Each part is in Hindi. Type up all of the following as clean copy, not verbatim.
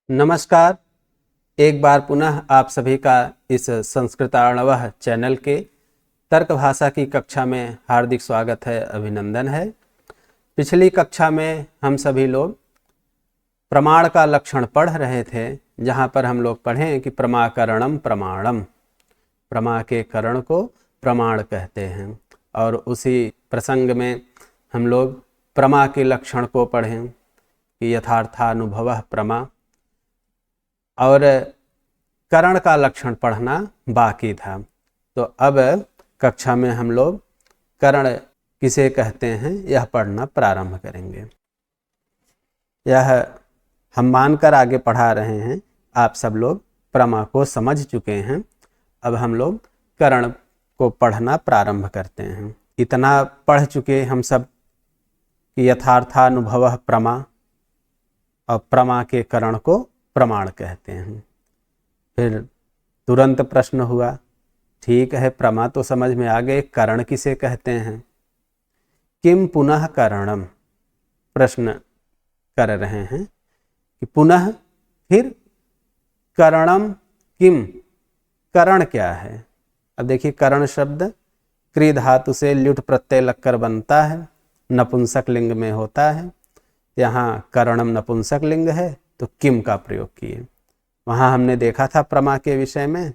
नमस्कार। एक बार पुनः आप सभी का इस संस्कृतार्णवः चैनल के तर्क भाषा की कक्षा में हार्दिक स्वागत है, अभिनंदन है। पिछली कक्षा में हम सभी लोग प्रमाण का लक्षण पढ़ रहे थे, जहाँ पर हम लोग पढ़ें कि प्रमाकरणम प्रमाणम, प्रमा के करण को प्रमाण कहते हैं। और उसी प्रसंग में हम लोग प्रमा के लक्षण को पढ़ें कि यथार्थानुभवः प्रमा, और करण का लक्षण पढ़ना बाकी था। तो अब कक्षा में हम लोग करण किसे कहते हैं यह पढ़ना प्रारंभ करेंगे। यह हम मानकर आगे पढ़ा रहे हैं, आप सब लोग प्रमा को समझ चुके हैं। अब हम लोग करण को पढ़ना प्रारंभ करते हैं। इतना पढ़ चुके हम सब कि यथार्थानुभवः प्रमा और प्रमा के करण को प्रमाण कहते हैं। फिर तुरंत प्रश्न हुआ, ठीक है प्रमा तो समझ में आ गए, करण किसे कहते हैं। किम पुनः करणम, प्रश्न कर रहे हैं कि पुनः फिर करणम किम, करण क्या है। अब देखिए, करण शब्द क्री धातु से ल्युट प्रत्यय लगकर बनता है, नपुंसक लिंग में होता है। यहाँ करणम नपुंसक लिंग है तो किम का प्रयोग किए। वहाँ हमने देखा था प्रमा के विषय में,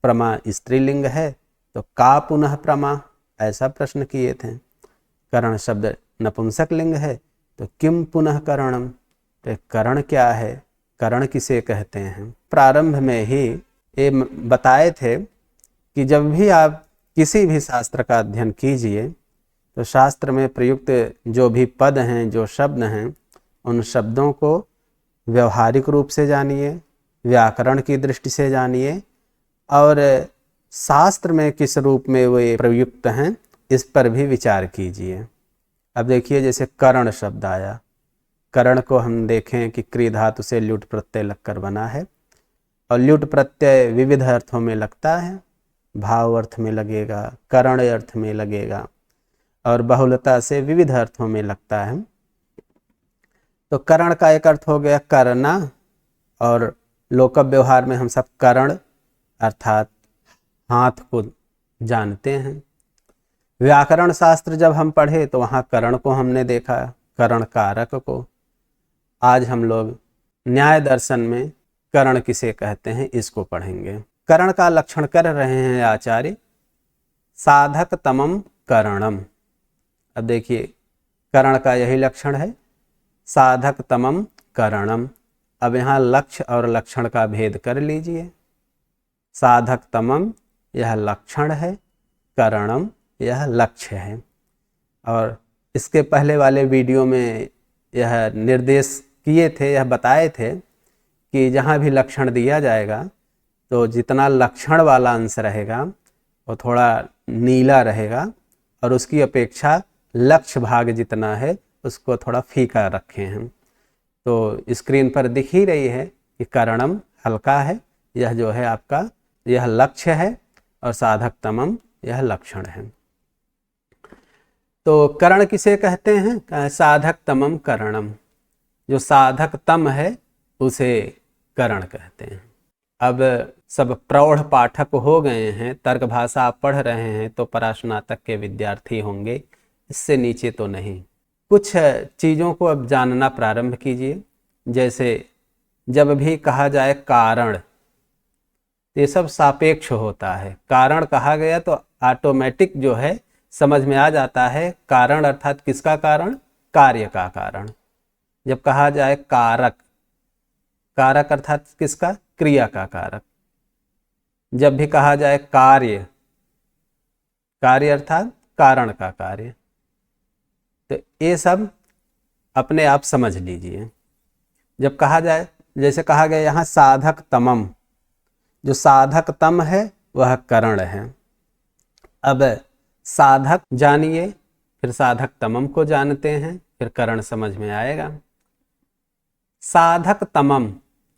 प्रमा स्त्रीलिंग है तो का पुनः प्रमा, ऐसा प्रश्न किए थे। करण शब्द नपुंसक लिंग है तो किम पुनः करणम, तो करण क्या है, करण किसे कहते हैं। प्रारंभ में ही ये बताए थे कि जब भी आप किसी भी शास्त्र का अध्ययन कीजिए तो शास्त्र में प्रयुक्त जो भी पद हैं, जो शब्द हैं, उन शब्दों को व्यवहारिक रूप से जानिए, व्याकरण की दृष्टि से जानिए, और शास्त्र में किस रूप में वे प्रयुक्त हैं इस पर भी विचार कीजिए। अब देखिए, जैसे करण शब्द आया, करण को हम देखें कि क्री धातु से ल्युट प्रत्यय लगकर बना है, और ल्युट प्रत्यय विविध अर्थों में लगता है। भाव अर्थ में लगेगा, करण अर्थ में लगेगा, और बहुलता से विविध अर्थों में लगता है। तो करण का एक अर्थ हो गया करना, और लोक व्यवहार में हम सब करण अर्थात हाथ को जानते हैं। व्याकरण शास्त्र जब हम पढ़े तो वहाँ करण को हमने देखा, करण कारक को। आज हम लोग न्याय दर्शन में करण किसे कहते हैं इसको पढ़ेंगे। करण का लक्षण कर रहे हैं आचार्य, साधक तमम करणम। अब देखिए, करण का यही लक्षण है, साधक तमम करणम। अब यहाँ लक्ष्य और लक्षण का भेद कर लीजिए। साधक तमम यह लक्षण है, करणम यह लक्ष्य है। और इसके पहले वाले वीडियो में यह निर्देश किए थे, यह बताए थे कि जहाँ भी लक्षण दिया जाएगा तो जितना लक्षण वाला अंश रहेगा वो थोड़ा नीला रहेगा, और उसकी अपेक्षा लक्ष्य भाग जितना है उसको थोड़ा फीका रखे हैं। तो स्क्रीन पर दिख ही रही है कि करणम हल्का है, यह जो है आपका यह लक्ष्य है, और साधक तमम यह लक्षण है। तो करण किसे कहते हैं, साधक तमम करणम। जो साधक तम है उसे करण कहते हैं। अब सब प्रौढ़ पाठक हो गए हैं, तर्क भाषा आप पढ़ रहे हैं तो परास्नातक के विद्यार्थी होंगे, इससे नीचे तो नहीं। कुछ चीज़ों को अब जानना प्रारंभ कीजिए। जैसे जब भी कहा जाए कारण, ये सब सापेक्ष होता है। कारण कहा गया तो ऑटोमेटिक जो है समझ में आ जाता है, कारण अर्थात किसका कारण, कार्य का कारण। जब कहा जाए कारक, कारक अर्थात किसका, क्रिया का कारक। जब भी कहा जाए कार्य, कार्य अर्थात कारण का कार्य। तो ये सब अपने आप समझ लीजिए। जब कहा जाए, जैसे कहा गया यहाँ साधक तमम, जो साधक तम है वह करण है। अब साधक जानिए, फिर साधक तमम को जानते हैं, फिर करण समझ में आएगा। साधक तमम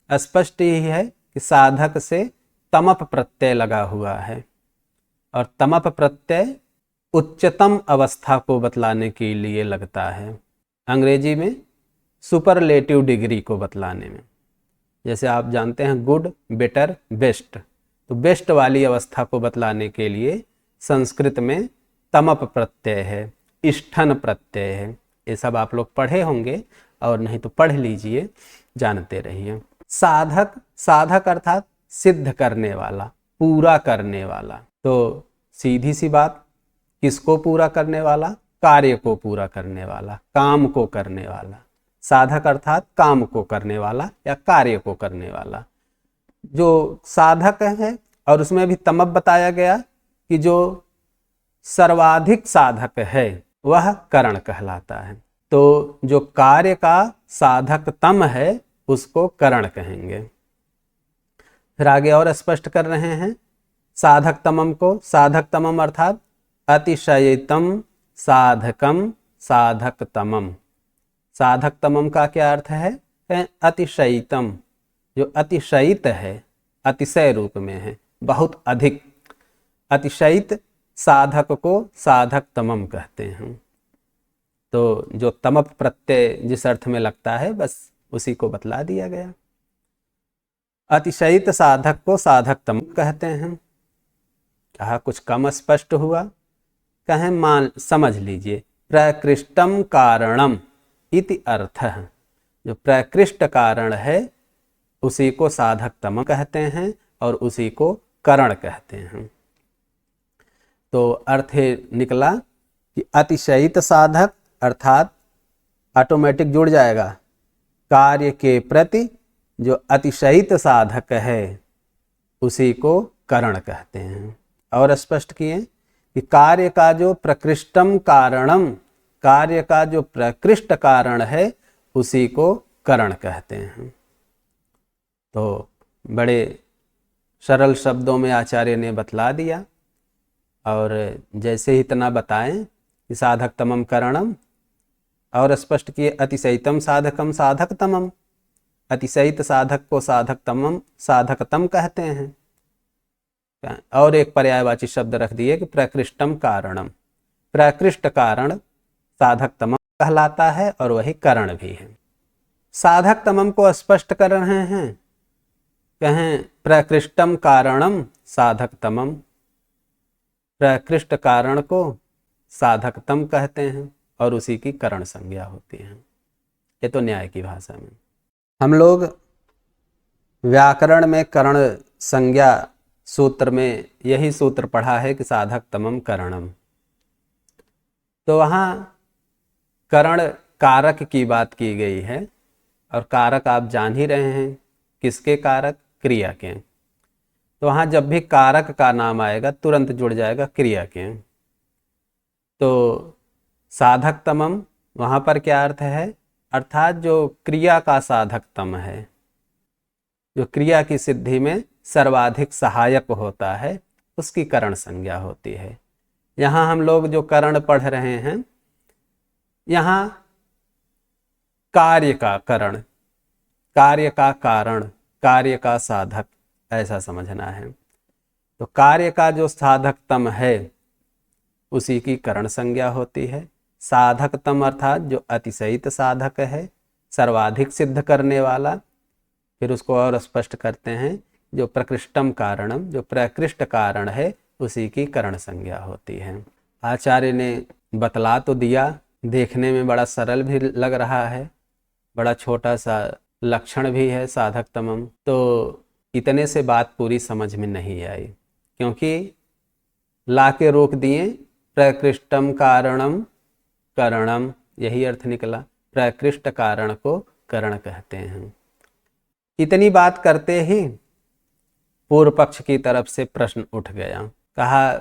स्पष्ट ही है कि साधक से तमप प्रत्यय लगा हुआ है, और तमप प्रत्यय उच्चतम अवस्था को बतलाने के लिए लगता है, अंग्रेजी में सुपरलेटिव डिग्री को बतलाने में। जैसे आप जानते हैं गुड, बेटर, बेस्ट, तो बेस्ट वाली अवस्था को बतलाने के लिए संस्कृत में तमप प्रत्यय है, इष्ठन प्रत्यय है। ये सब आप लोग पढ़े होंगे, और नहीं तो पढ़ लीजिए, जानते रहिए। साधक, साधक अर्थात सिद्ध करने वाला, पूरा करने वाला। तो सीधी सी बात, किसको पूरा करने वाला? कार्य को पूरा करने वाला, काम को करने वाला। साधक अर्थात काम को करने वाला या कार्य को करने वाला। जो साधक है, और उसमें भी तमप बताया गया कि जो सर्वाधिक साधक है वह करण कहलाता है। तो जो कार्य का साधकतम है उसको करण कहेंगे। फिर आगे और स्पष्ट कर रहे हैं साधकतमम को। साधकतमम अर्थात अतिशयितम साधकम साधकतमम। साधकतमम का क्या अर्थ है? अतिशयितम, जो अतिशयित है, अतिशय रूप में है, बहुत अधिक। अतिशयित साधक को साधकतमम कहते हैं। तो जो तमप प्रत्यय जिस अर्थ में लगता है बस उसी को बतला दिया गया। अतिशयित साधक को साधकतम कहते हैं। कहा कुछ कम स्पष्ट हुआ? कहें मान समझ लीजिए, प्रकृष्टम कारणम इति अर्थः। जो प्रकृष्ट कारण है उसी को साधकतम कहते हैं और उसी को करण कहते हैं। तो अर्थ निकला कि अतिशयित साधक अर्थात ऑटोमेटिक जुड़ जाएगा, कार्य के प्रति जो अतिशयित साधक है उसी को करण कहते हैं। और स्पष्ट किए कि कार्य का जो प्रकृष्टम कारणम, कार्य का जो प्रकृष्ट कारण है उसी को करण कहते हैं। तो बड़े सरल शब्दों में आचार्य ने बतला दिया। और जैसे ही इतना बताएं कि साधकतमम करणम, और स्पष्ट किए अतिशयितम साधकम साधकतमम। अतिशयित साधक को साधकतमम साधकतम कहते हैं। और एक पर्यायवाची शब्द रख दिए कि प्रकृष्टम कारणम। प्रकृष्ट कारण साधकतमम कहलाता है और वही करण भी है। साधकतमम को स्पष्ट कर रहे हैं, कहें प्रकृष्टम कारणम साधकतमम। प्रकृष्ट कारण को साधकतम कहते हैं और उसी की करण संज्ञा होती है। ये तो न्याय की भाषा में। हम लोग व्याकरण में करण संज्ञा सूत्र में यही सूत्र पढ़ा है कि साधकतमम करणम। तो वहाँ करण कारक की बात की गई है, और कारक आप जान ही रहे हैं किसके कारक? क्रिया के। तो वहाँ जब भी कारक का नाम आएगा तुरंत जुड़ जाएगा क्रिया के। तो साधकतमम वहाँ पर क्या अर्थ है? अर्थात जो क्रिया का साधकतम है, जो क्रिया की सिद्धि में सर्वाधिक सहायक होता है, उसकी करण संज्ञा होती है। यहाँ हम लोग जो करण पढ़ रहे हैं, यहाँ कार्य का करण, कार्य का कारण, कार्य का साधक, ऐसा समझना है। तो कार्य का जो साधकतम है उसी की करण संज्ञा होती है। साधकतम अर्थात जो अतिशयित साधक है, सर्वाधिक सिद्ध करने वाला। फिर उसको और स्पष्ट करते हैं, जो प्रकृष्टम कारणम, जो प्रकृष्ट कारण है उसी की करण संज्ञा होती है। आचार्य ने बतला तो दिया, देखने में बड़ा सरल भी लग रहा है, बड़ा छोटा सा लक्षण भी है साधकतमम। तो इतने से बात पूरी समझ में नहीं आई, क्योंकि लाके रोक दिए प्रकृष्टम कारणम करणम, यही अर्थ निकला। प्रकृष्ट कारण को करण कहते हैं। इतनी बात करते ही पूर्व पक्ष की तरफ से प्रश्न उठ गया। कहा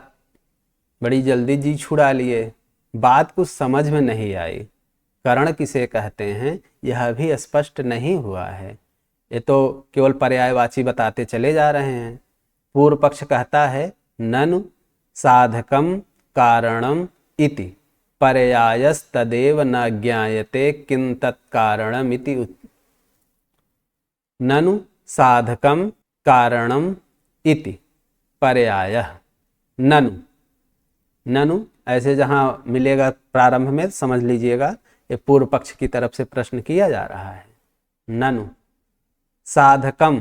बड़ी जल्दी जी छुड़ा लिए, बात कुछ समझ में नहीं आई, करण किसे कहते हैं यह भी स्पष्ट नहीं हुआ है। ये तो केवल पर्यायवाची बताते चले जा रहे हैं। पूर्व पक्ष कहता है ननु साधकम कारणम इति पर्यायस्तदेव न ज्ञायते किं तत्कारणम इति। ननु साधकम कारणम इति पर्याय। ननु, ननु ऐसे जहाँ मिलेगा प्रारंभ में समझ लीजिएगा ये पूर्व पक्ष की तरफ से प्रश्न किया जा रहा है। ननु साधकम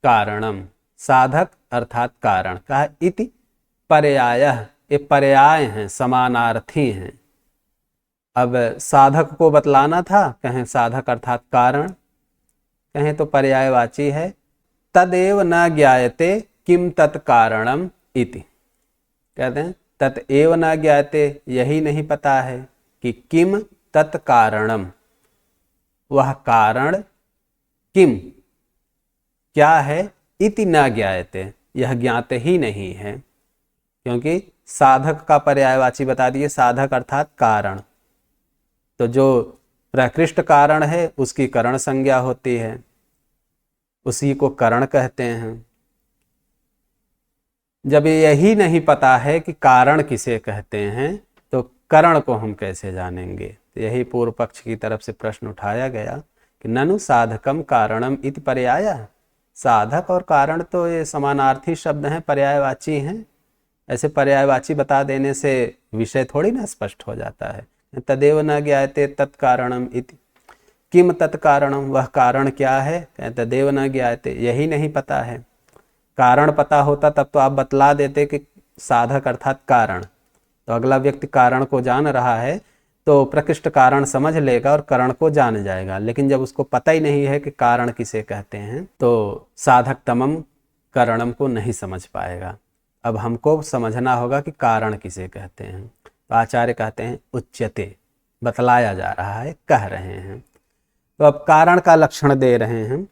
कारणम, साधक अर्थात कारण। कहा इति पर्यायः, ये पर्याय हैं, समानार्थी हैं। अब साधक को बतलाना था, कहें साधक अर्थात कारण, कहें तो पर्यायवाची है। तदेव न ज्ञायते किम तत्कारणम इति, कहते हैं ततएव न ज्ञायते, यही नहीं पता है कि किम तत्कारणम, वह कारण किम क्या है, इति न ज्ञायते, यह ज्ञात ही नहीं है। क्योंकि साधक का पर्यायवाची बता दिए, साधक अर्थात कारण, तो जो प्रकृष्ट कारण है उसकी करण संज्ञा होती है, उसी को करण कहते हैं। जब यही नहीं पता है कि कारण किसे कहते हैं तो करण को हम कैसे जानेंगे। तो यही पूर्व पक्ष की तरफ से प्रश्न उठाया गया कि ननु साधकम कारणम इति पर्यायः, साधक और कारण तो ये समानार्थी शब्द हैं, पर्यायवाची हैं। ऐसे पर्यायवाची बता देने से विषय थोड़ी ना स्पष्ट हो जाता है। तदेव न ज्ञायते तत्कारणम इति, किम तत्कारणम, वह कारण क्या है, तदेव न ज्ञायते, यही नहीं पता है। कारण पता होता तब तो आप बतला देते कि साधक अर्थात कारण, तो अगला व्यक्ति कारण को जान रहा है तो प्रकृष्ट कारण समझ लेगा और करण को जान जाएगा। लेकिन जब उसको पता ही नहीं है कि कारण किसे कहते हैं तो साधक तमम करणम को नहीं समझ पाएगा। अब हमको समझना होगा कि कारण किसे कहते हैं। तो आचार्य कहते हैं उच्यते, बतलाया जा रहा है, कह रहे हैं। तो अब कारण का लक्षण दे रहे हैं।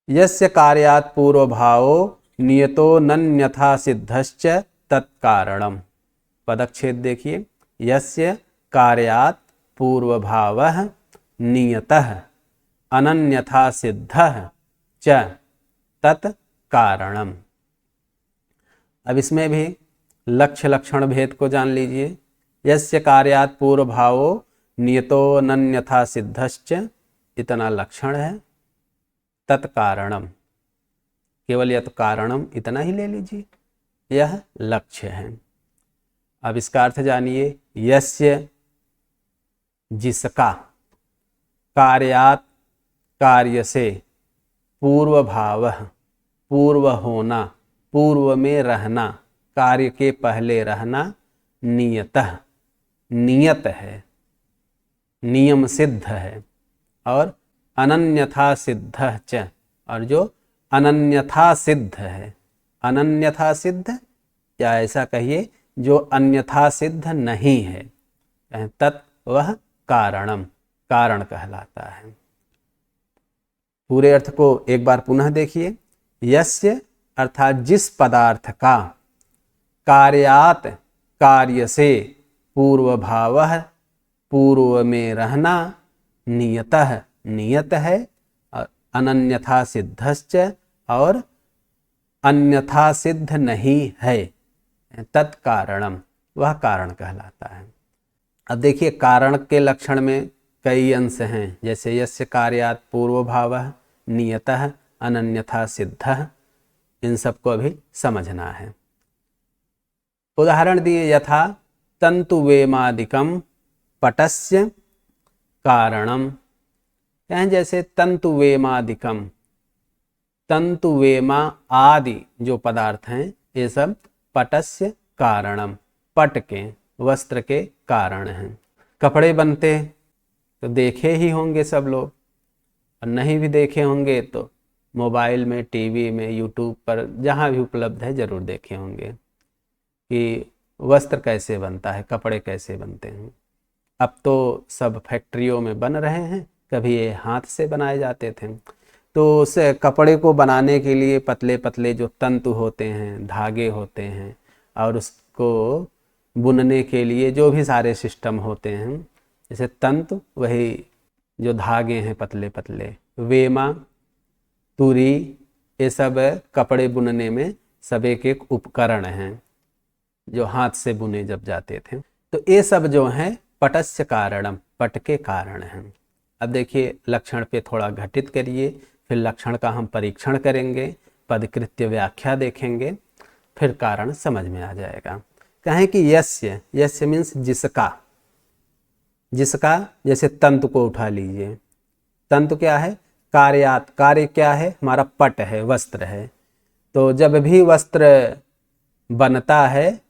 यस्य कार्यात् पूर्व भावो नियतो नन्यथा सिद्धश्च तत्कारणम। पदच्छेद देखिए, यस्य कार्यात् पूर्व भावः नियतः अनन्यथा सिद्धः च तत्कारणम। अब इसमें भी लक्ष्य लक्षण भेद को जान लीजिए। यस्य कार्यात् पूर्व भावो नियतो नन्यथा सिद्धश्च, इतना लक्षण है। तत्कारणम, केवल यह तो कारणम इतना ही ले लीजिए, यह लक्ष्य है। अब इसका अर्थ जानिए। यस्य, जिसका, कार्यात्, कार्य से, पूर्व भावः, पूर्व होना, पूर्व में रहना, कार्य के पहले रहना, नियतः, नियत है, नियम सिद्ध है, और अनन्यथा सिद्ध च, और जो अनन्यथा सिद्ध है। अनन्यथा सिद्ध, या ऐसा कहिए जो अन्यथा सिद्ध नहीं है, तत् वह कारणम, कारण कहलाता है। पूरे अर्थ को एक बार पुनः देखिए। यस्य अर्थात जिस पदार्थ का, कार्यात्, कार्य से, पूर्व भावः, पूर्व में रहना, नियतः, नियत है, अनन्यथा सिद्धश्च, और अन्यथा सिद्ध नहीं है, तत्कारणम, वह कारण कहलाता है। अब देखिए कारण के लक्षण में कई अंश हैं, जैसे यस्य कार्यात् पूर्व भावः नियतः अनन्यथा सिद्धः, इन सबको अभी समझना है। उदाहरण दिए, यथा तंतु वेमादिकम पटस्य कारणम। कहें जैसे तंतु वेमादिकम, तंतु वेमा आदि जो पदार्थ हैं ये सब पटस्य कारणम, पट के, वस्त्र के कारण हैं। कपड़े बनते तो देखे ही होंगे सब लोग, और नहीं भी देखे होंगे तो मोबाइल में, टीवी में, यूट्यूब पर, जहाँ भी उपलब्ध है जरूर देखे होंगे कि वस्त्र कैसे बनता है, कपड़े कैसे बनते हैं। अब तो सब फैक्ट्रियों में बन रहे हैं, कभी ये हाथ से बनाए जाते थे। तो उस कपड़े को बनाने के लिए पतले पतले जो तंतु होते हैं, धागे होते हैं, और उसको बुनने के लिए जो भी सारे सिस्टम होते हैं, जैसे तंतु वही जो धागे हैं पतले पतले, वेमा, तुरी, ये सब कपड़े बुनने में सब एक एक उपकरण हैं जो हाथ से बुने जब जाते थे। तो ये सब जो हैं पटस्य कारणम, पट के कारण हैं। अब देखिए लक्षण पे थोड़ा घटित करिए, फिर लक्षण का हम परीक्षण करेंगे, पदकृत्य व्याख्या देखेंगे, फिर कारण समझ में आ जाएगा। कहें कि यस्य, यस्य मीन्स जिसका, जिसका, जैसे तंतु को उठा लीजिए। तंतु क्या है? कार्यात, कार्य क्या है, हमारा पट है, वस्त्र है। तो जब भी वस्त्र बनता है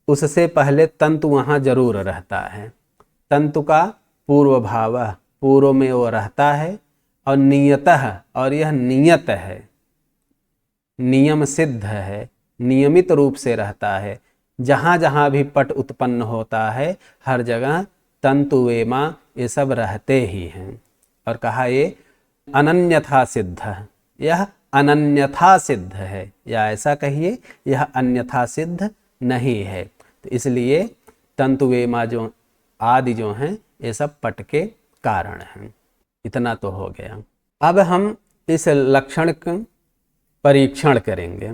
उससे पहले तंतु वहाँ जरूर रहता है। तंतु का पूर्व भाव, पूर्व में वो रहता है। और नियतः, और यह नियत है, नियम सिद्ध है, नियमित रूप से रहता है। जहाँ जहाँ भी पट उत्पन्न होता है हर जगह तंतु वेमा ये सब रहते ही हैं। और कहा ये अनन्यथा सिद्ध है, यह अनन्यथा सिद्ध है, या ऐसा कहिए यह अन्यथा सिद्ध नहीं है। तो इसलिए तंतु वेमा जो आदि जो हैं ये सब पट के कारण हैं। इतना तो हो गया। अब हम इस लक्षण का परीक्षण करेंगे,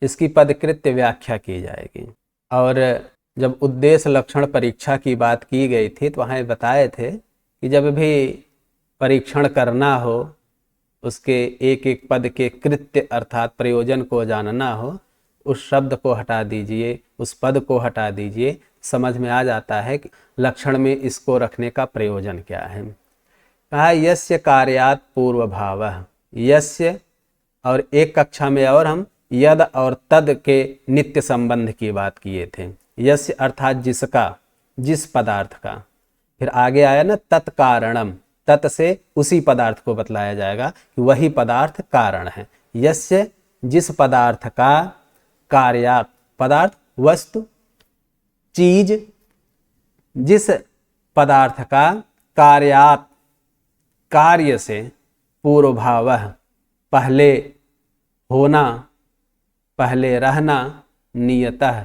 इसकी पदकृत्य व्याख्या की जाएगी। और जब उद्देश्य लक्षण परीक्षा की बात की गई थी तो वहाँ बताए थे कि जब भी परीक्षण करना हो, उसके एक एक पद के कृत्य अर्थात प्रयोजन को जानना हो, उस शब्द को हटा दीजिए, उस पद को हटा दीजिए, समझ में आ जाता है कि लक्षण में इसको रखने का प्रयोजन क्या है। कहा यस्य कार्यात पूर्व भाव, यस्य, और एक कक्षा में और हम यद और तद के नित्य संबंध की बात किए थे। यस्य अर्थात जिसका, जिस पदार्थ का। फिर आगे आया ना तत्कारणम, तत् से उसी पदार्थ को बतलाया जाएगा कि वही पदार्थ कारण है। यस्य जिस पदार्थ का, कार्यात पदार्थ वस्तु चीज, जिस पदार्थ का कार्यात कार्य से पूर्व भाव पहले होना, पहले रहना, नियतः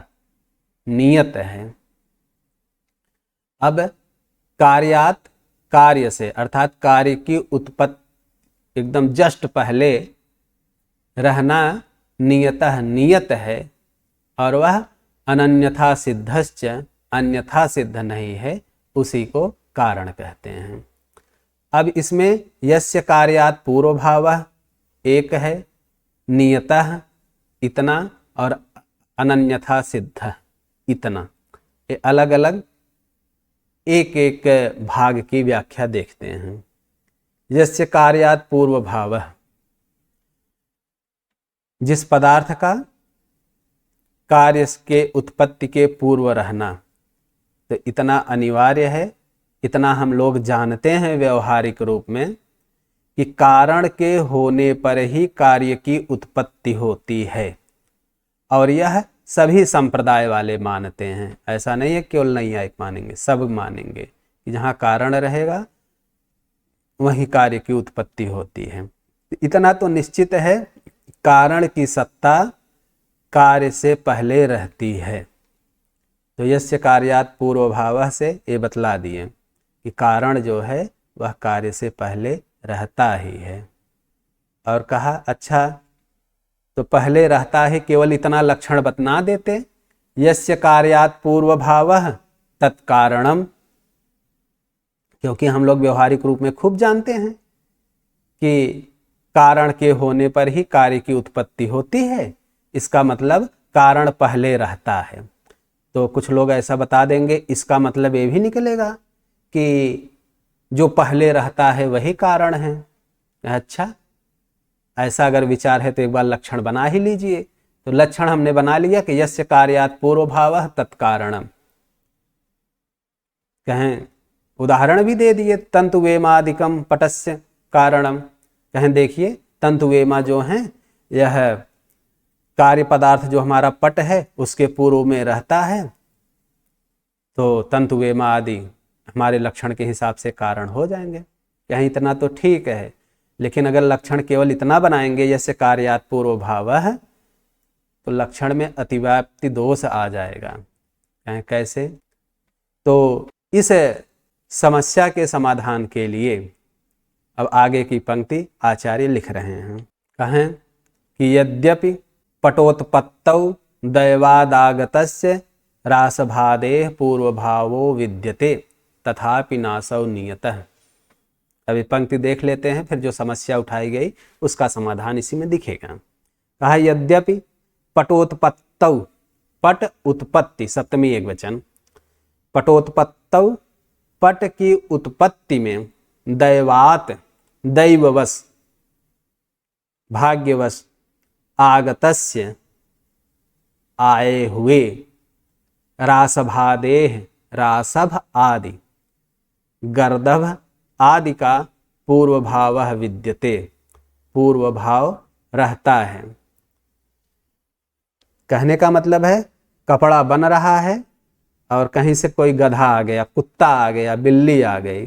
नियत है। अब कार्यात कार्य से अर्थात कार्य की उत्पत्ति एकदम जस्ट पहले रहना नियतः नियत है, और वह अनन्यथा सिद्धश्च अन्यथा सिद्ध नहीं है, उसी को कारण कहते हैं। अब इसमें यस्य कार्यात पूर्व भाव एक है, नियतः इतना, और अनन्यथा सिद्ध इतना, ये अलग अलग एक एक भाग की व्याख्या देखते हैं। यस्य कार्यात पूर्व भाव, जिस पदार्थ का कार्य के उत्पत्ति के पूर्व रहना, तो इतना अनिवार्य है। इतना हम लोग जानते हैं व्यवहारिक रूप में कि कारण के होने पर ही कार्य की उत्पत्ति होती है, और यह सभी संप्रदाय वाले मानते हैं। ऐसा नहीं है केवल नैयायिक मानेंगे, सब मानेंगे कि जहाँ कारण रहेगा वहीं कार्य की उत्पत्ति होती है। इतना तो निश्चित है, कारण की सत्ता कार्य से पहले रहती है। तो यस्य कार्यात पूर्व भाव से ये बतला दिए कि कारण जो है वह कार्य से पहले रहता ही है। और कहा अच्छा, तो पहले रहता है, केवल इतना लक्षण बतना देते, यस्य कार्यात पूर्व भावः तत्कारणम, क्योंकि हम लोग व्यवहारिक रूप में खूब जानते हैं कि कारण के होने पर ही कार्य की उत्पत्ति होती है, इसका मतलब कारण पहले रहता है। तो कुछ लोग ऐसा बता देंगे, इसका मतलब ये भी निकलेगा कि जो पहले रहता है वही कारण है। अच्छा, ऐसा अगर विचार है तो एक बार लक्षण बना ही लीजिए। तो लक्षण हमने बना लिया कि यस्य कार्यात पूर्व भावः तत्कारणम। कहें उदाहरण भी दे दिए, तंतु वेमादिकम पटस्य कारणम। कहें देखिए तंतु वेमा जो हैं यह कार्य पदार्थ जो हमारा पट है उसके पूर्व में रहता है, तो तंतु वेमा आदि हमारे लक्षण के हिसाब से कारण हो जाएंगे। कहीं इतना तो ठीक है, लेकिन अगर लक्षण केवल इतना बनाएंगे यस्य कार्यात पूर्व भावः, तो लक्षण में अतिव्याप्ति दोष आ जाएगा। कहें कैसे? तो इस समस्या के समाधान के लिए अब आगे की पंक्ति आचार्य लिख रहे हैं। कहें कि यद्यपि पटोत्पत्तौ दैवादागतस्य रासभादेः पूर्वभावो विद्यते तथापि नासौ नियतः। अभी पंक्ति देख लेते हैं, फिर जो समस्या उठाई गई उसका समाधान इसी में दिखेगा। कहा यद्यपि पटोत्पत्तौ, पट उत्पत्ति सप्तमी एकवचन, पटोत्पत्तौ पट की उत्पत्ति में दैवात दैववश भाग्यवश आगतस्य आए हुए रासभादेह रासभ आदि गर्दभ आदि का पूर्व भाव विद्यते, पूर्व भाव रहता है। कहने का मतलब है कपड़ा बन रहा है और कहीं से कोई गधा आ गया, कुत्ता आ गया, बिल्ली आ गई।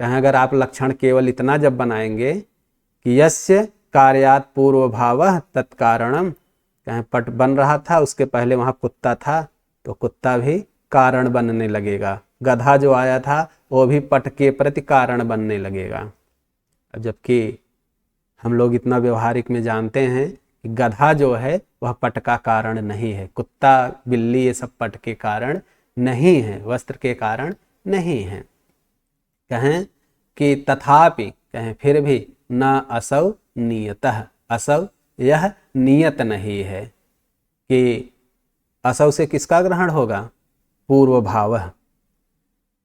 कहें अगर आप लक्षण केवल इतना जब बनाएंगे कि यस्य कार्यात पूर्व भावः तत्कारणम, कहें पट बन रहा था उसके पहले वहां कुत्ता था तो कुत्ता भी कारण बनने लगेगा, गधा जो आया था वो भी पट के प्रति कारण बनने लगेगा। जबकि हम लोग इतना व्यवहारिक में जानते हैं कि गधा जो है वह पट का कारण नहीं है, कुत्ता बिल्ली ये सब पट के कारण नहीं है, वस्त्र के कारण नहीं है। कहें कि तथापि, कहें फिर भी न असौ नियतः, असौ यह नियत नहीं है कि असौ से किसका ग्रहण होगा, पूर्व भाव।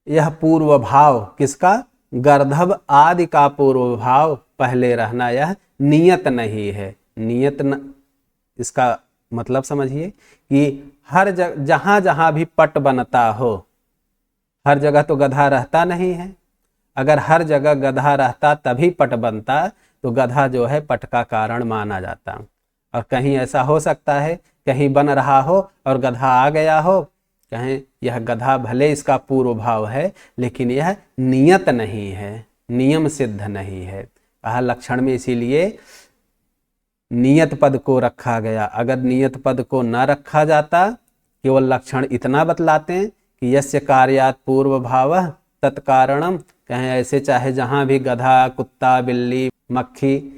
यह पूर्व भाव किसका, गर्दभ आदि का पूर्व भाव पहले रहना यह नियत नहीं है। नियत न, इसका मतलब समझिए कि हर जगह जहां जहां भी पट बनता हो, हर जगह तो गधा रहता नहीं है। अगर हर जगह गधा रहता तभी पट बनता तो गधा जो है पट का कारण माना जाता। और कहीं ऐसा हो सकता है कहीं बन रहा हो और गधा आ गया हो, कहें यह गधा भले इसका पूर्व भाव है लेकिन यह नियत नहीं है, नियम सिद्ध नहीं है। कहा लक्षण में इसीलिए नियत पद को रखा गया। अगर नियत पद को न रखा जाता, केवल लक्षण इतना बतलाते हैं कि यस्य कार्यात पूर्व भावः तत्कारणम, कहें ऐसे चाहे जहां भी गधा, कुत्ता, बिल्ली, मक्खी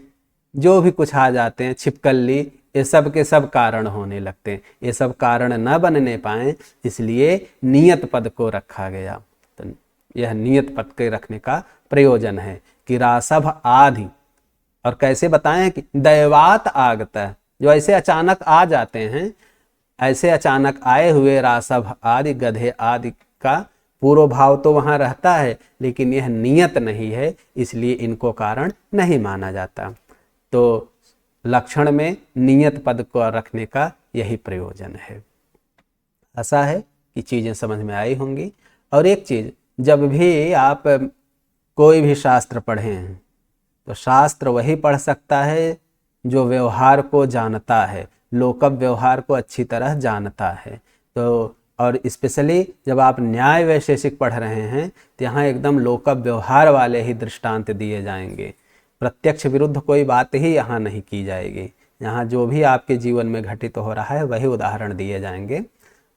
जो भी कुछ आ जाते हैं, छिपकली, ये सब के सब कारण होने लगते हैं। ये सब कारण न बनने पाए इसलिए नियत पद को रखा गया। तो यह नियत पद के रखने का प्रयोजन है कि रासभ आदि। और कैसे बताएं कि दैवात आगता, जो ऐसे अचानक आ जाते हैं, ऐसे अचानक आए हुए रासभ आदि गधे आदि का पूर्व भाव तो वहां रहता है लेकिन यह नियत नहीं है, इसलिए इनको कारण नहीं माना जाता। तो लक्षण में नियत पद को रखने का यही प्रयोजन है। ऐसा है कि चीजें समझ में आई होंगी। और एक चीज, जब भी आप कोई भी शास्त्र पढ़े हैं तो शास्त्र वही पढ़ सकता है जो व्यवहार को जानता है, लोकव व्यवहार को अच्छी तरह जानता है। तो और स्पेशली जब आप न्याय वैशेषिक पढ़ रहे हैं तो यहाँ एकदम लोकव व्यवहार वाले ही दृष्टांत दिए जाएंगे, प्रत्यक्ष विरुद्ध कोई बात ही यहाँ नहीं की जाएगी। यहाँ जो भी आपके जीवन में घटित हो रहा है वही उदाहरण दिए जाएंगे।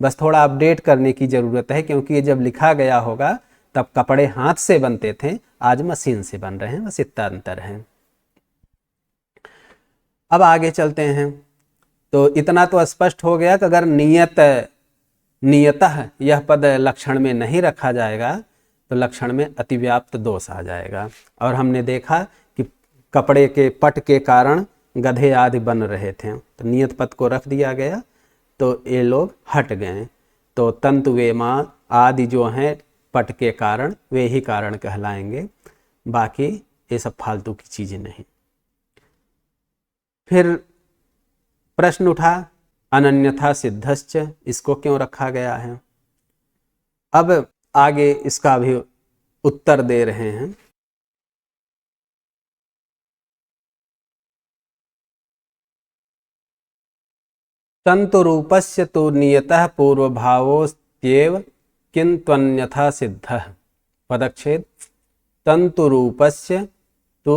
बस थोड़ा अपडेट करने की ज़रूरत है क्योंकि ये जब लिखा गया होगा तब कपड़े हाथ से बनते थे, आज मशीन से बन रहे हैं, बस इतना अंतर है। अब आगे चलते हैं। तो इतना तो स्पष्ट हो गया कि अगर नियतः यह पद लक्षण में नहीं रखा जाएगा तो लक्षण में अतिव्याप्त दोष आ जाएगा। और हमने देखा कि कपड़े के पट के कारण गधे आदि बन रहे थे तो नियत पद को रख दिया गया तो ये लोग हट गए। तो तंतु वेमा आदि जो हैं पट के कारण वे ही कारण कहलाएंगे, बाकी ये सब फालतू की चीजें नहीं। फिर प्रश्न उठा अनन्यथा सिद्धश्च, इसको क्यों रखा गया है। अब आगे इसका भी उत्तर दे रहे हैं। तंतु रूपस्य तो नियतः पूर्व भावोस्त्येव किंत्वन्यथा सिद्धः। पदच्छेद तंतु रूपस्य तो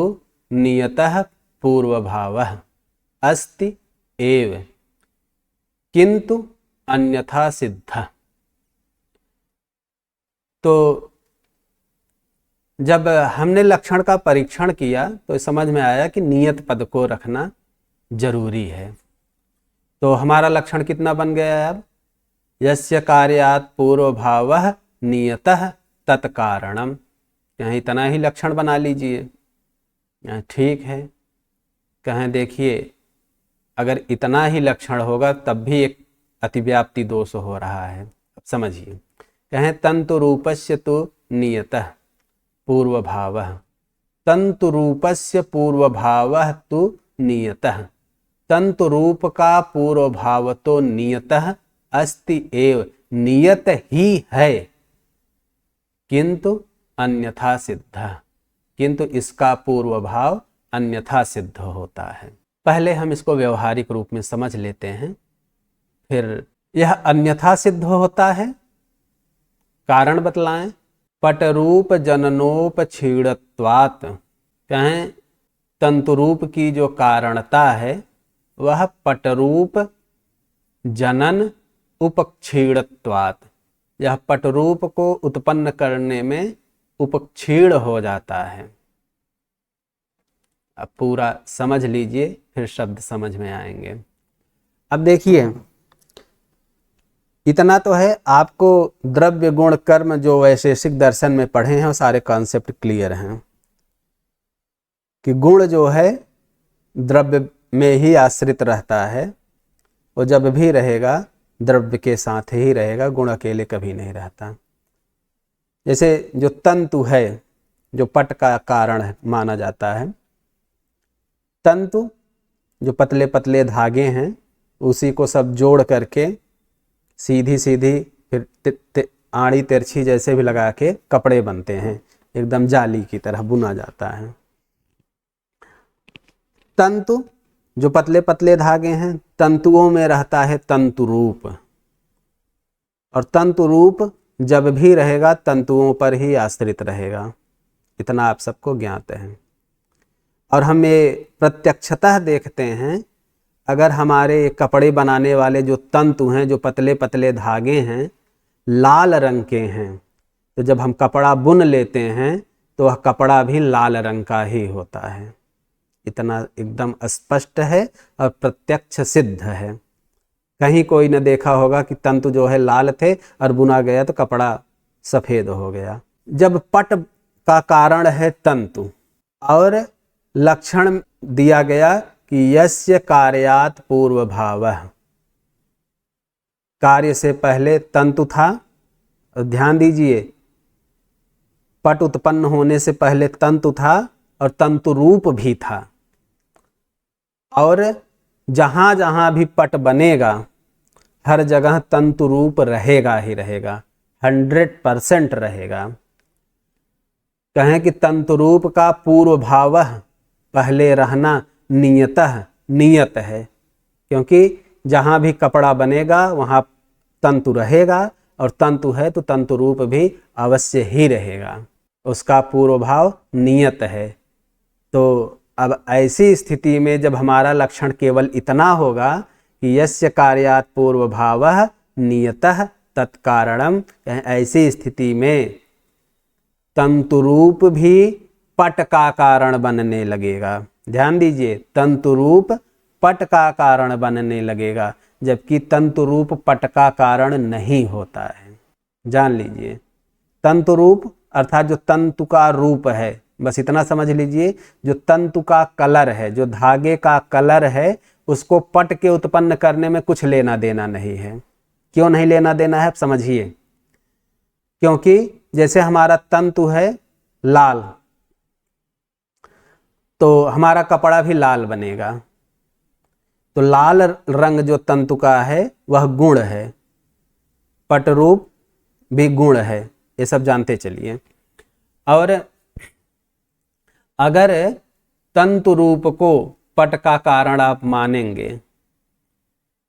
नियतः पूर्व भावः अस्ति एव किंतु अन्यथा सिद्धः। तो जब हमने लक्षण का परीक्षण किया तो समझ में आया कि नियत पद को रखना जरूरी है। तो हमारा लक्षण कितना बन गया है अब, यस्य कार्यात् पूर्व भावः नियतः तत्कारणम। यहाँ इतना ही लक्षण बना लीजिए, यहाँ ठीक है। कहें देखिए अगर इतना ही लक्षण होगा तब भी एक अतिव्याप्ति दोष हो रहा है। अब समझिए, कहें तंतु रूपस्य तो नियतः पूर्व भावः, तंतु रूपस्य पूर्व भावः तु नियतः। तंतु रूप का पूर्व भाव तो नियतः अस्ति एव, नियत ही है, किंतु अन्यथा सिद्ध, किंतु इसका पूर्व भाव अन्यथा सिद्ध होता है। पहले हम इसको व्यवहारिक रूप में समझ लेते हैं, फिर यह अन्यथा सिद्ध होता है। कारण बतलाएं। पटरूप जननोपक्षीणत्वात्, कहें तंतुरूप की जो कारणता है वह पटरूप जनन उपक्षीणत्वात्, यह पटरूप को उत्पन्न करने में उपक्षीण हो जाता है। अब पूरा समझ लीजिए, फिर शब्द समझ में आएंगे। अब देखिए, इतना तो है, आपको द्रव्य गुण कर्म जो वैशेषिक दर्शन में पढ़े हैं वो सारे कॉन्सेप्ट क्लियर हैं कि गुण जो है द्रव्य में ही आश्रित रहता है, वो जब भी रहेगा द्रव्य के साथ ही रहेगा, गुण अकेले कभी नहीं रहता। जैसे जो तंतु है, जो पट का कारण माना जाता है, तंतु जो पतले पतले धागे हैं उसी को सब जोड़ करके सीधी सीधी फिर आड़ी तिरछी जैसे भी लगा के कपड़े बनते हैं, एकदम जाली की तरह बुना जाता है। तंतु जो पतले पतले धागे हैं, तंतुओं में रहता है तंतु रूप, और तंतु रूप जब भी रहेगा तंतुओं पर ही आश्रित रहेगा, इतना आप सबको ज्ञात है। और हम ये प्रत्यक्षतः देखते हैं, अगर हमारे कपड़े बनाने वाले जो तंतु हैं, जो पतले पतले धागे हैं, लाल रंग के हैं, तो जब हम कपड़ा बुन लेते हैं तो वह कपड़ा भी लाल रंग का ही होता है। इतना एकदम स्पष्ट है और प्रत्यक्ष सिद्ध है। कहीं कोई न देखा होगा कि तंतु जो है लाल थे और बुना गया तो कपड़ा सफ़ेद हो गया। जब पट का कारण है तंतु और लक्षण दिया गया कि यस्य कार्यात् पूर्व भावः, कार्य से पहले तंतु था। ध्यान दीजिए, पट उत्पन्न होने से पहले तंतु था और तंतु रूप भी था, और जहाँ जहाँ भी पट बनेगा हर जगह तंतु रूप रहेगा ही रहेगा, 100% रहेगा। कहें कि तंतु रूप का पूर्व भाव पहले रहना नियतः नियत है, क्योंकि जहाँ भी कपड़ा बनेगा वहाँ तंतु रहेगा, और तंतु है तो तंतु रूप भी अवश्य ही रहेगा, उसका पूर्व भाव नियत है। तो अब ऐसी स्थिति में जब हमारा लक्षण केवल इतना होगा कि यस्य कार्यात् पूर्व भावः नियतः तत्कारणम, ऐसी स्थिति में तंतु रूप भी पट का कारण बनने लगेगा। ध्यान दीजिए, तंतु रूप पट का कारण बनने लगेगा, जबकि तंतु रूप पट का कारण नहीं होता है। जान लीजिए, तंतु रूप अर्थात जो तंतु का रूप है, बस इतना समझ लीजिए, जो तंतु का कलर है, जो धागे का कलर है, उसको पट के उत्पन्न करने में कुछ लेना देना नहीं है। क्यों नहीं लेना देना है, आप समझिए। क्योंकि जैसे हमारा तंतु है लाल, तो हमारा कपड़ा भी लाल बनेगा। तो लाल रंग जो तंतु का है वह गुण है, पट रूप भी गुण है, ये सब जानते चलिए। और अगर तंतु रूप को पट का कारण आप मानेंगे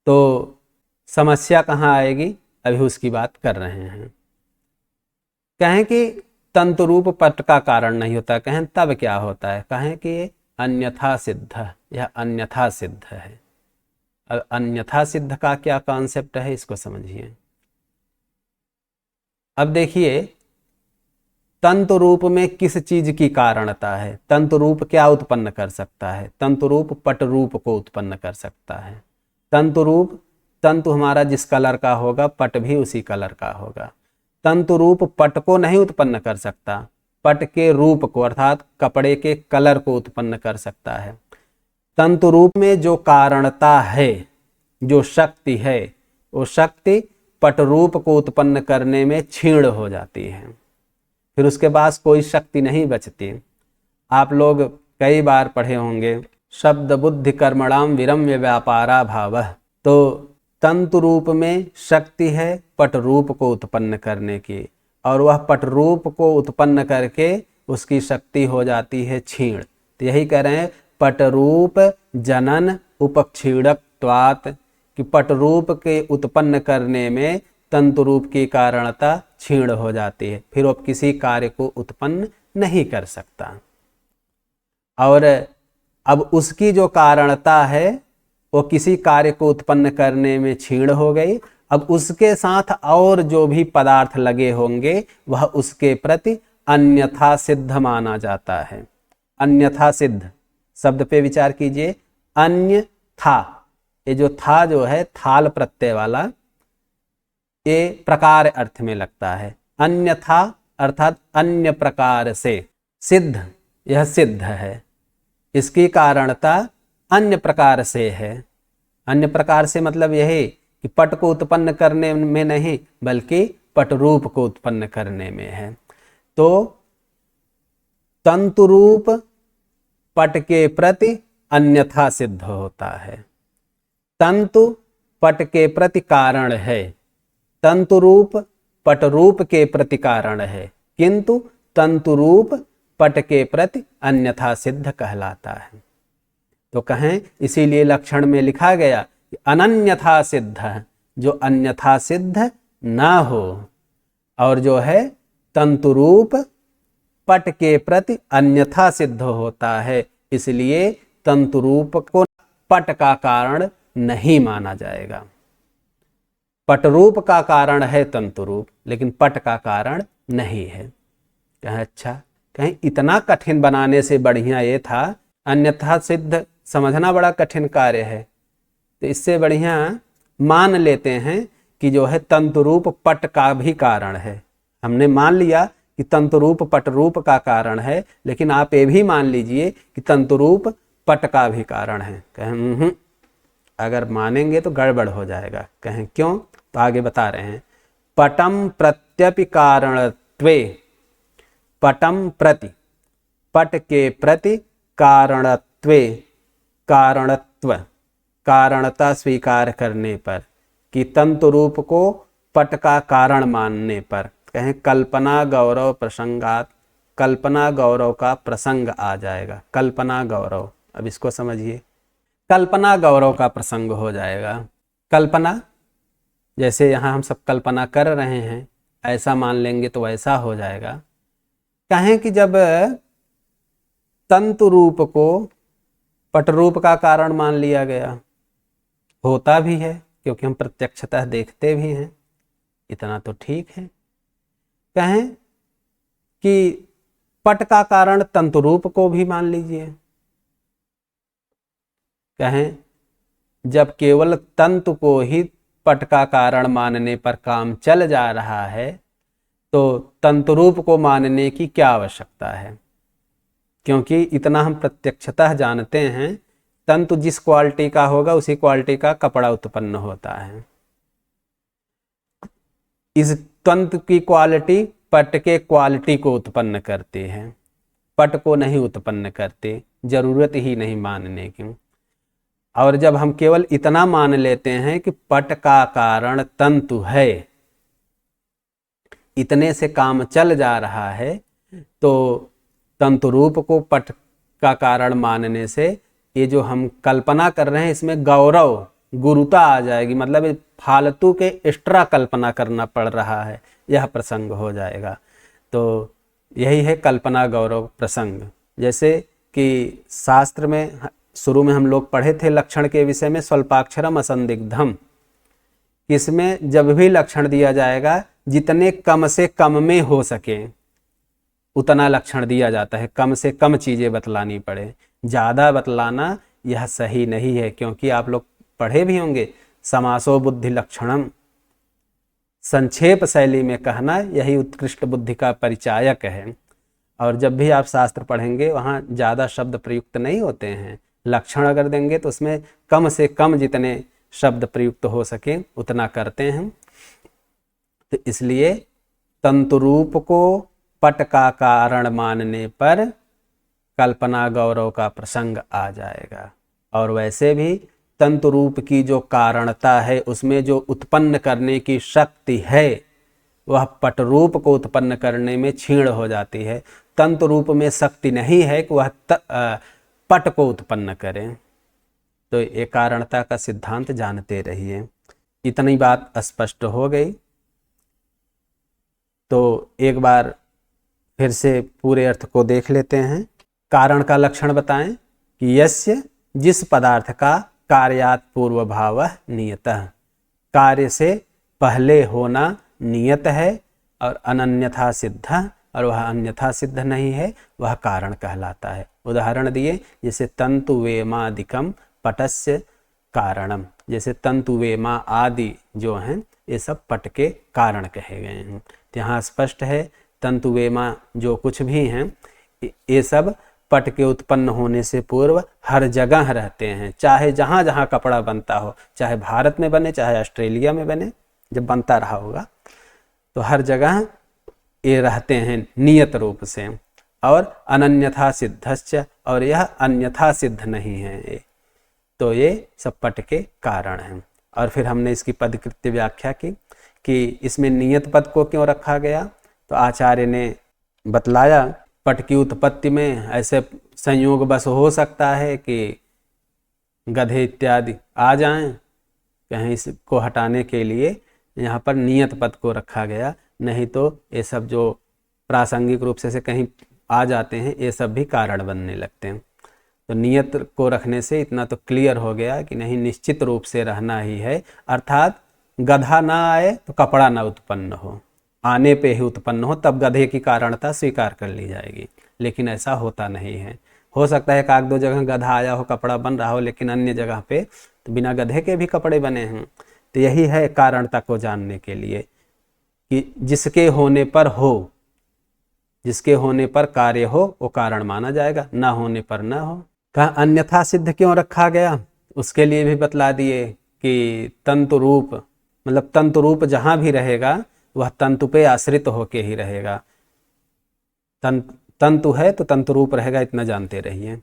तो समस्या कहाँ आएगी, अभी उसकी बात कर रहे हैं। कहें कि तंतु रूप पट का कारण नहीं होता, कहें तब क्या होता है, कहें कि अन्यथा सिद्ध, यह अन्यथा सिद्ध है। अब अन्यथा सिद्ध का क्या कॉन्सेप्ट है, इसको समझिए। अब देखिए, तंतु रूप में किस चीज की कारणता है, तंतु रूप क्या उत्पन्न कर सकता है, तंतु रूप पट रूप को उत्पन्न कर सकता है। तंतु रूप, तंतु हमारा जिस कलर का होगा पट भी उसी कलर का होगा। तंतु रूप पट को नहीं उत्पन्न कर सकता, पट के रूप को अर्थात कपड़े के कलर को उत्पन्न कर सकता है। तंतु रूप में जो कारणता है, जो शक्ति है, वो शक्ति पट रूप को उत्पन्न करने में क्षीण हो जाती है, फिर उसके पास कोई शक्ति नहीं बचती। आप लोग कई बार पढ़े होंगे, शब्द बुद्धि कर्मणाम विरम्य व्यापारा भावः। तो तंतु रूप में शक्ति है पट रूप को उत्पन्न करने की, और वह पट रूप को उत्पन्न करके उसकी शक्ति हो जाती है क्षीण। तो यही कह रहे हैं पट रूप जनन उपक्षीणत्वात्, कि पट रूप के उत्पन्न करने में तंतु रूप की कारणता क्षीण हो जाती है, फिर वो किसी कार्य को उत्पन्न नहीं कर सकता। और अब उसकी जो कारणता है वो किसी कार्य को उत्पन्न करने में क्षीण हो गई। अब उसके साथ और जो भी पदार्थ लगे होंगे वह उसके प्रति अन्यथा सिद्ध माना जाता है। अन्यथा सिद्ध शब्द पे विचार कीजिए। अन्य था, ये जो था जो है थाल प्रत्यय वाला, ये प्रकार अर्थ में लगता है। अन्यथा अर्थात अन्य प्रकार से। सिद्ध, यह सिद्ध है, इसकी कारणता अन्य प्रकार से है। अन्य प्रकार से मतलब यही कि पट को उत्पन्न करने में नहीं बल्कि पट रूप को उत्पन्न करने में है। तो तंतु रूप पट के प्रति अन्यथा सिद्ध होता है। तंतु पट के प्रति कारण है, तंतु रूप पट रूप के प्रति कारण है, किंतु तंतु रूप पट के प्रति अन्यथा सिद्ध कहलाता है। तो कहें इसीलिए लक्षण में लिखा गया कि अनन्यथा सिद्ध, जो अन्यथा सिद्ध ना हो, और जो है तंतु रूप पट के प्रति अन्यथा सिद्ध होता है, इसलिए तंतु रूप को पट का कारण नहीं माना जाएगा। पट रूप का कारण है तंतु रूप, लेकिन पट का कारण नहीं है। कहें अच्छा, कहीं इतना कठिन बनाने से बढ़िया ये था, अन्यथा सिद्ध समझना बड़ा कठिन कार्य है, तो इससे बढ़िया मान लेते हैं कि जो है तंतु रूप पट का भी कारण है। हमने मान लिया कि तंतु रूप पट रूप का कारण है, लेकिन आप ये भी मान लीजिए कि तंतु रूप पट का भी कारण है। कहें अगर मानेंगे तो गड़बड़ हो जाएगा। कहें क्यों? तो आगे बता रहे हैं। पटम प्रत्यपि कारणत्वे, पटम प्रति पट के प्रति कारणत्वे, कारणत्व कारणता स्वीकार करने पर, कि तंतु रूप को पट का कारण मानने पर। कहें कल्पना गौरव प्रसंगात, कल्पना गौरव का प्रसंग आ जाएगा। कल्पना गौरव, अब इसको समझिए, कल्पना गौरव का प्रसंग हो जाएगा। कल्पना, जैसे यहाँ हम सब कल्पना कर रहे हैं, ऐसा मान लेंगे तो ऐसा हो जाएगा। कहें कि जब तंतु रूप को पट रूप का कारण मान लिया गया, होता भी है क्योंकि हम प्रत्यक्षतः देखते भी हैं, इतना तो ठीक है। कहें कि पट का कारण तंतु रूप को भी मान लीजिए। कहें जब केवल तंतु को ही पट का कारण मानने पर काम चल जा रहा है, तो तंतु रूप को मानने की क्या आवश्यकता है? क्योंकि इतना हम प्रत्यक्षतः जानते हैं, तंतु जिस क्वालिटी का होगा उसी क्वालिटी का कपड़ा उत्पन्न होता है। इस तंतु की क्वालिटी पट के क्वालिटी को उत्पन्न करती है, पट को नहीं उत्पन्न करते, जरूरत ही नहीं मानने की। और जब हम केवल इतना मान लेते हैं कि पट का कारण तंतु है, इतने से काम चल जा रहा है, तो तंतु रूप को पट का कारण मानने से ये जो हम कल्पना कर रहे हैं इसमें गौरव, गुरुता आ जाएगी। मतलब फालतू के एक्स्ट्रा कल्पना करना पड़ रहा है, यह प्रसंग हो जाएगा। तो यही है कल्पना गौरव प्रसंग। जैसे कि शास्त्र में शुरू में हम लोग पढ़े थे लक्षण के विषय में, स्वल्पाक्षरम असंदिग्धम। इसमें जब भी लक्षण दिया जाएगा, जितने कम से कम में हो सके उतना लक्षण दिया जाता है। कम से कम चीज़ें बतलानी पड़े, ज़्यादा बतलाना यह सही नहीं है। क्योंकि आप लोग पढ़े भी होंगे, समासो बुद्धि लक्षणम, संक्षेप शैली में कहना यही उत्कृष्ट बुद्धि का परिचायक है। और जब भी आप शास्त्र पढ़ेंगे वहाँ ज़्यादा शब्द प्रयुक्त नहीं होते हैं। लक्षण अगर देंगे तो उसमें कम से कम जितने शब्द प्रयुक्त हो सके उतना करते हैं। तो इसलिए तंतु रूप को पट का कारण मानने पर कल्पना गौरव का प्रसंग आ जाएगा। और वैसे भी तंतु रूप की जो कारणता है, उसमें जो उत्पन्न करने की शक्ति है, वह पट रूप को उत्पन्न करने में क्षीण हो जाती है। तंतु रूप में शक्ति नहीं है कि वह पट को उत्पन्न करें। तो ये कारणता का सिद्धांत जानते रहिए। इतनी बात स्पष्ट हो गई। तो एक बार फिर से पूरे अर्थ को देख लेते हैं। कारण का लक्षण बताएं कि यस्य, जिस पदार्थ का कार्यात् पूर्व भाव नियतः, कार्य से पहले होना नियत है, और अनन्यथा सिद्ध, और वह अन्यथा सिद्ध नहीं है, वह कारण कहलाता है। उदाहरण दिए, जैसे तंतु वेमादिकम पटस्य कारणम, जैसे तंतु वेमा आदि जो हैं ये सब पट के कारण कहे गए हैं। तो यहाँ स्पष्ट है, तंतु वेमा जो कुछ भी हैं ये सब पट के उत्पन्न होने से पूर्व हर जगह रहते हैं। चाहे जहाँ जहाँ कपड़ा बनता हो, चाहे भारत में बने चाहे ऑस्ट्रेलिया में बने, जब बनता रहा होगा तो हर जगह ये रहते हैं नियत रूप से। और अनन्यथा सिद्धस्य, और यह अन्यथा सिद्ध नहीं है। तो ये सब पट के कारण हैं। और फिर हमने इसकी पदकृत्य व्याख्या की कि इसमें नियत पद को क्यों रखा गया। तो आचार्य ने बतलाया, पट की उत्पत्ति में ऐसे संयोग बस हो सकता है कि गधे इत्यादि आ जाएं, कहीं इसको हटाने के लिए यहाँ पर नियत पद को रखा गया। नहीं तो ये सब जो प्रासंगिक रूप से कहीं आ जाते हैं, ये सब भी कारण बनने लगते हैं। तो नियत को रखने से इतना तो क्लियर हो गया कि नहीं, निश्चित रूप से रहना ही है। अर्थात गधा ना आए तो कपड़ा ना उत्पन्न हो, आने पे ही उत्पन्न हो, तब गधे की कारणता स्वीकार कर ली जाएगी। लेकिन ऐसा होता नहीं है। हो सकता है एक दो जगह गधा आया हो, कपड़ा बन रहा हो, लेकिन अन्य जगह पे तो बिना गधे के भी कपड़े बने हैं। तो यही है कारणता को जानने के लिए कि जिसके होने पर हो, जिसके होने पर कार्य हो वो कारण माना जाएगा, ना होने पर ना हो। कहा अन्यथा सिद्ध क्यों रखा गया, उसके लिए भी बतला दिए कि तंतु रूप, मतलब तंतु रूप जहां भी रहेगा वह तंतु पे आश्रित होके ही रहेगा। तंतु है तो तंतु रूप रहेगा, इतना जानते रहिए।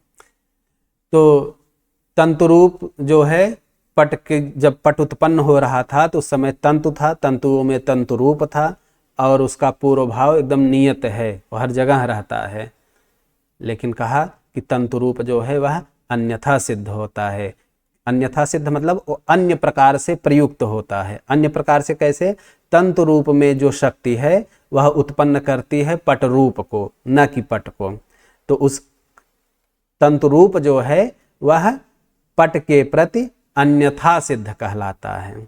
तो तंतु रूप जो है, पट के जब पट उत्पन्न हो रहा था तो उस समय तंतु था, तंतुओं में तंतु रूप था, और उसका पूर्व भाव एकदम नियत है, वह हर जगह रहता है। लेकिन कहा कि तंतु रूप जो है वह अन्यथा सिद्ध होता है। अन्यथा सिद्ध मतलब वो अन्य प्रकार से प्रयुक्त होता है। अन्य प्रकार से कैसे? तंतु रूप में जो शक्ति है वह उत्पन्न करती है पट रूप को, न कि पट को। तो उस तंतु रूप जो है वह पट के प्रति अन्यथा सिद्ध कहलाता है।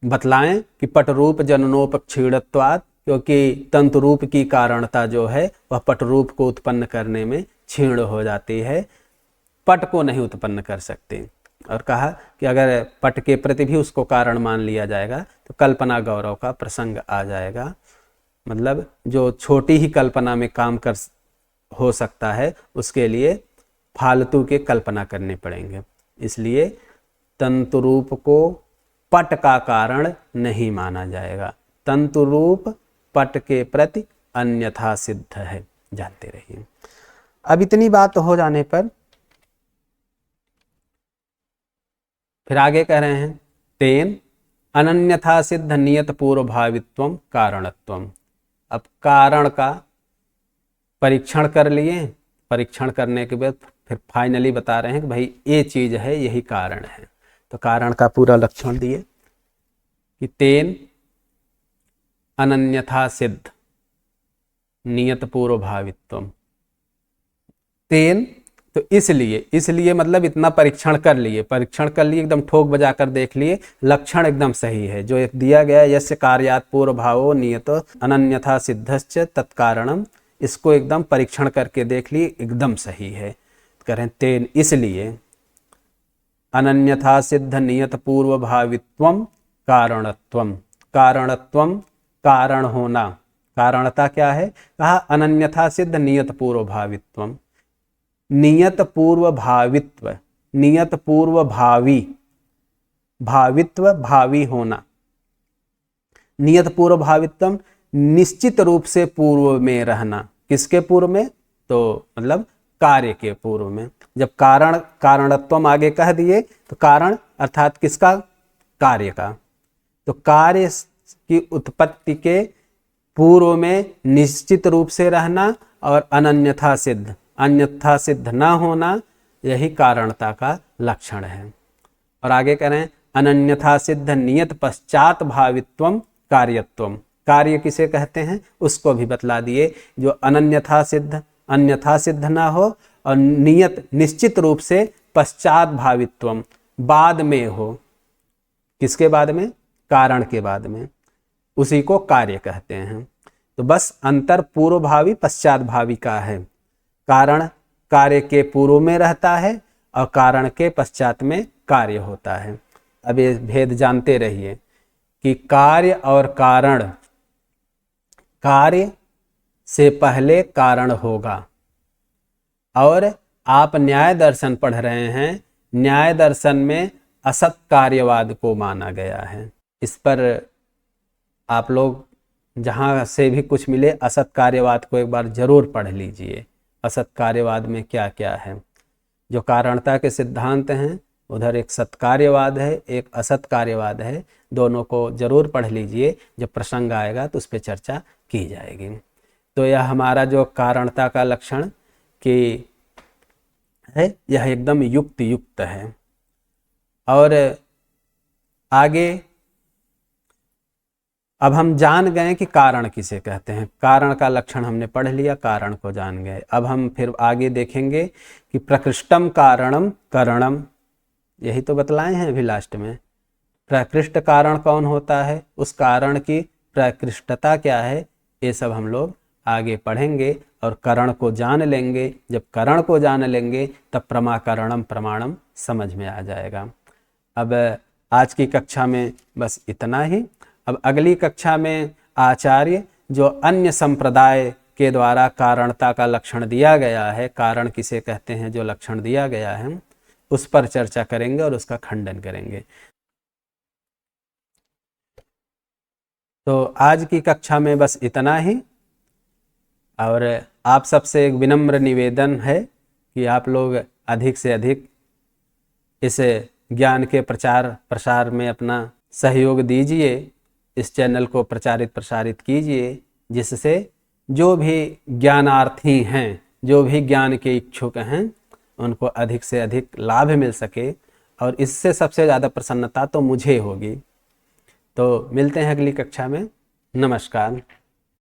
बतलाएं कि पट रूप जननोपक्षीणत्वात्, क्योंकि तंतु रूप की कारणता जो है वह पट रूप को उत्पन्न करने में क्षीण हो जाती है, पट को नहीं उत्पन्न कर सकती। और कहा कि अगर पट के प्रति भी उसको कारण मान लिया जाएगा तो कल्पना गौरव का प्रसंग आ जाएगा। मतलब जो छोटी ही कल्पना में काम कर हो सकता है उसके लिए फालतू के कल्पना करने पड़ेंगे। इसलिए तंतु रूप को पट का कारण नहीं माना जाएगा। तंतु रूप पट के प्रति अन्यथा सिद्ध है, जानते रहिए। अब इतनी बात हो जाने पर फिर आगे कह रहे हैं, तेन अनन्यथा सिद्ध नियत पूर्व भावित्वम कारणत्वम। अब कारण का परीक्षण कर लिए, परीक्षण करने के बाद फिर फाइनली बता रहे हैं कि भाई ये चीज है, यही कारण है। तो कारण का पूरा लक्षण दिए कि तेन अनन्यथा सिद्ध नियत पूर्व भावित्वम। तेन तो इसलिए मतलब इतना परीक्षण कर लिए, एकदम ठोक बजा कर देख लिए, लक्षण एकदम सही है जो एक दिया गया, यस्य कार्यात् पूर्व भावो नियतो अनन्यथा सिद्धश्च तत्कारणम, इसको एकदम परीक्षण करके देख लिए, एकदम सही है। करें तेन इसलिए अनन्यथा सिद्ध नियत पूर्व भावित्वम कारणत्वम। कारणत्वम कारण होना, कारणता क्या है? कहा अनन्यथा सिद्ध नियत पूर्व भावित्वम। नियत पूर्व भावित्व, नियत पूर्व भावी, भावित्व भावी होना। नियत पूर्व भावित्वम निश्चित रूप से पूर्व में रहना। किसके पूर्व में? तो मतलब कार्य के पूर्व में। जब कारण कारणत्वम आगे कह दिए तो कारण अर्थात किसका, कार्य का। तो कार्य की उत्पत्ति के पूर्व में निश्चित रूप से रहना और अन्यथा सिद्ध न होना, यही कारणता का लक्षण है। और आगे कह रहे हैं अनन्यथा सिद्ध नियत पश्चात भावित्वम कार्यत्वम। कार्य किसे कहते हैं उसको भी बतला दिए, जो अन्यथा सिद्ध ना हो और नियत निश्चित रूप से पश्चात भावित्वम बाद में हो। किसके बाद में, कारण के बाद में, उसी को कार्य कहते हैं। तो बस अंतर पूर्व भावी पश्चात भावी का है। कारण कार्य के पूर्व में रहता है और कारण के पश्चात में कार्य होता है। अब ये भेद जानते रहिए कि कार्य और कारण, कार्य से पहले कारण होगा। और आप न्याय दर्शन पढ़ रहे हैं, न्याय दर्शन में असत कार्यवाद को माना गया है। इस पर आप लोग जहाँ से भी कुछ मिले असत कार्यवाद को एक बार जरूर पढ़ लीजिए। असत कार्यवाद में क्या क्या है, जो कारणता के सिद्धांत हैं उधर एक सत्कार्यवाद है, एक असत कार्यवाद है। दोनों को जरूर पढ़ लीजिए, जब प्रसंग आएगा तो उस पर चर्चा की जाएगी। तो यह हमारा जो कारणता का लक्षण कि है, यह एकदम युक्त है। और आगे अब हम जान गए कि कारण किसे कहते हैं, कारण का लक्षण हमने पढ़ लिया, कारण को जान गए। अब हम फिर आगे देखेंगे कि प्रकृष्टम कारणम करणम, यही तो बतलाए हैं अभी लास्ट में। प्रकृष्ट कारण कौन होता है, उस कारण की प्रकृष्टता क्या है, ये सब हम लोग आगे पढ़ेंगे और करण को जान लेंगे। जब करण को जान लेंगे तब प्रमाकरणम प्रमाणम समझ में आ जाएगा। अब आज की कक्षा में बस इतना ही। अब अगली कक्षा में आचार्य जो अन्य संप्रदाय के द्वारा कारणता का लक्षण दिया गया है, कारण किसे कहते हैं जो लक्षण दिया गया है, उस पर चर्चा करेंगे और उसका खंडन करेंगे। तो आज की कक्षा में बस इतना ही। और आप सबसे एक विनम्र निवेदन है कि आप लोग अधिक से अधिक इस ज्ञान के प्रचार प्रसार में अपना सहयोग दीजिए। इस चैनल को प्रसारित कीजिए, जिससे जो भी ज्ञानार्थी हैं, जो भी ज्ञान के इच्छुक हैं, उनको अधिक से अधिक लाभ मिल सके। और इससे सबसे ज़्यादा प्रसन्नता तो मुझे होगी। तो मिलते हैं अगली कक्षा में। नमस्कार।